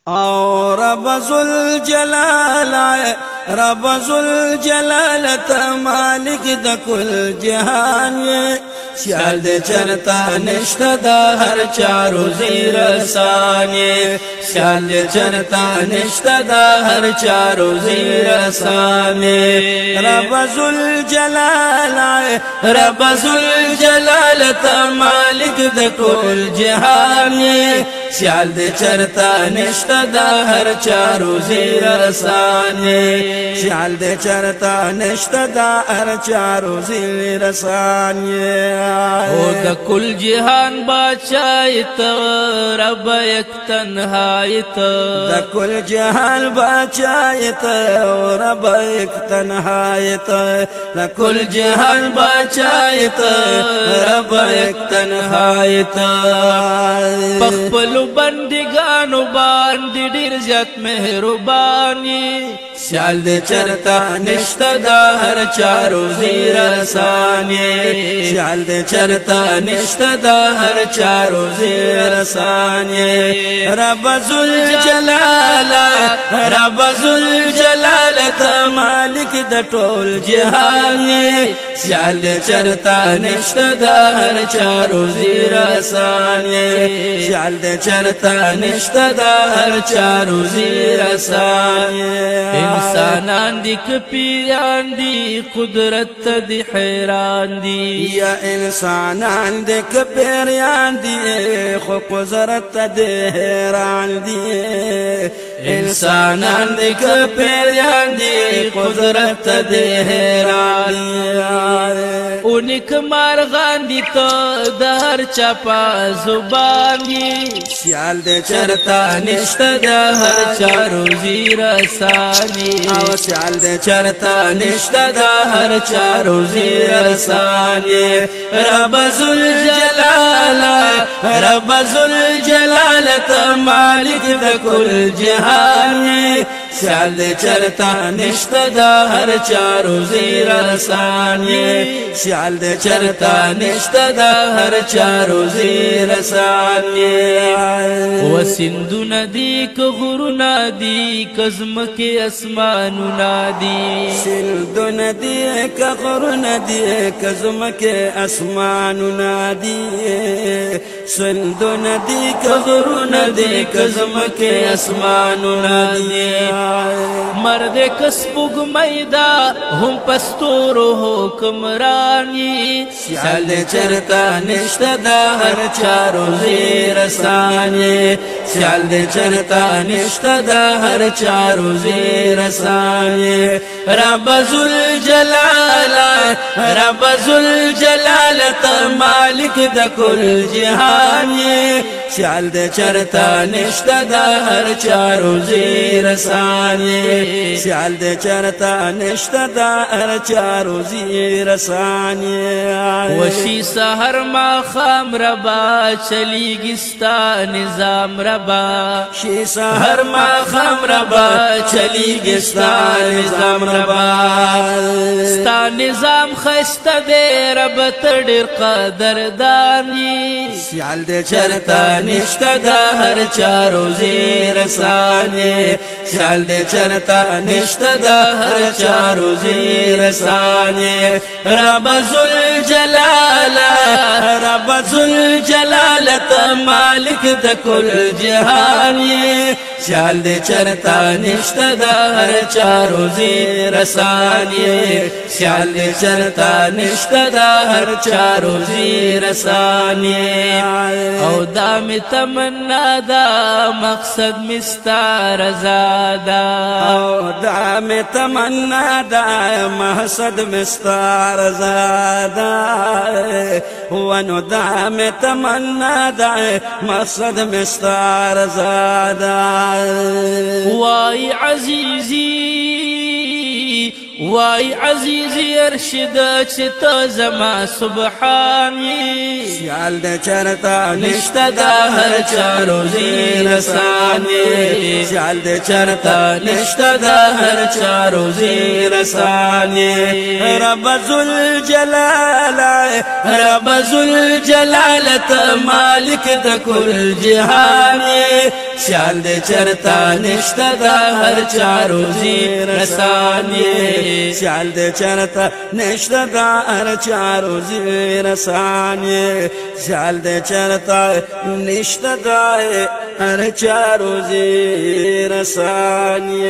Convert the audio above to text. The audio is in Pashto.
او رب ذوالجلال مالک د کل جهان سیال دے چرتا نشتا دا ہر چارو زیر سانے سیال دے چرتا نشتا دا ہر چارو زیر سانے رب ذوالجلال تا مالک دا کل جہان سیال دے چرتا نشتا دا ہر چارو زیر سانے سیال دے چرتا نشتا دا ہر چارو زیر سانے او دا کل جہان باچائیت رب یک تنہائیت دا کل جہان باچائیت رب یک تنہائیت دا کل جہان باچائیت رب یک تنہائیت پخپلو بندگانو باندی دیر زیاد مہربانی سیال دے چرتا نشتا دا ہر چارو زیر سانے سیال دے چرتا نشتا دا ہر چارو زیر سانے رب ذوالجلال تا مالک دا ٹول جہانی سیال دے چرتا نشتا دا ہر چارو زیر سانے سیال دے چرتا نشتا دا ہر چارو زیر سانے انسانان دی کپیران دی قدرت دی حیران دی یا انسانان دی کپیران دی خو قدرت دی حیران دی انسانان دی کپیران دی قدرت دی حیران دی اونک مارغان دی تو در چپا زبان دی سیال دے چرتا نشتا دا ہر چارو زیر سانی او سیال دے چرتا نشتا دا ہر چارو زیر سانی رب ذوالجلال تا مالک دا کل جہانی سیال دے چرتا نشتا دا ہر چارو زیر سانی سیال دے چرتا نشتا دا ہر چارو زیر سانی و سندو ندی کغرو نادی کزمک اسمانو نادی سندو ندی کغرو ندی کزمک اسمانو نادی سندو ندی کغرو ندی کزمک اسمانو نادی مرد کسبگ میدا ہم پستورو حکمرانی سیال دے چرتا نشتا دا ہر چارو زیر سانے سیال دے چرتا نشتا دا ہر چارو زیر سانے رب ذوالجلال تا مالک دا کل جہانی سیال دے چرتا نشتا دا ہر چارو زیر سانے سیال دے چرتا نشتا دا ہر چارو زیر سانے وشی سہر ما خام ربا چلی گستا نظام ربا شی سہر ما خام ربا چلی گستا نظام ربا ستا نظام خستا دے رب تڑر قدردانی سیال دے چرتا نشتا دا ہر چارو زیر سانے سیال دے چرتا نشتا دا ہر چارو زیر سانے رب ذوالجلال تا مالک دا کل جہانی سیال دے چرتا نشتا دا ہر چارو زیر سانے سیال دے چرتا نشتا دا ہر چارو زیر سانے او دام تمنا دا مقصد مستار زادا او دام تمنا دا مقصد مستار زادا ونو دام تمنا دا مقصد مستار زادا وائی عزیزی ارشد چتا زما سبحانی سیال دے چرتا نشتا دا ہر چارو زیر سانے سیال دے چرتا نشتا دا ہر چارو زیر سانے رب ذوالجلال تا مالک دا کل جہانی سیال دے چرتا نشتا دا ہر چاروزی رسانی سیال دے چرتا نشتا دا ہر چاروزی رسانی سیال دے چرتا نشتا دا ہر چاروزی رسانی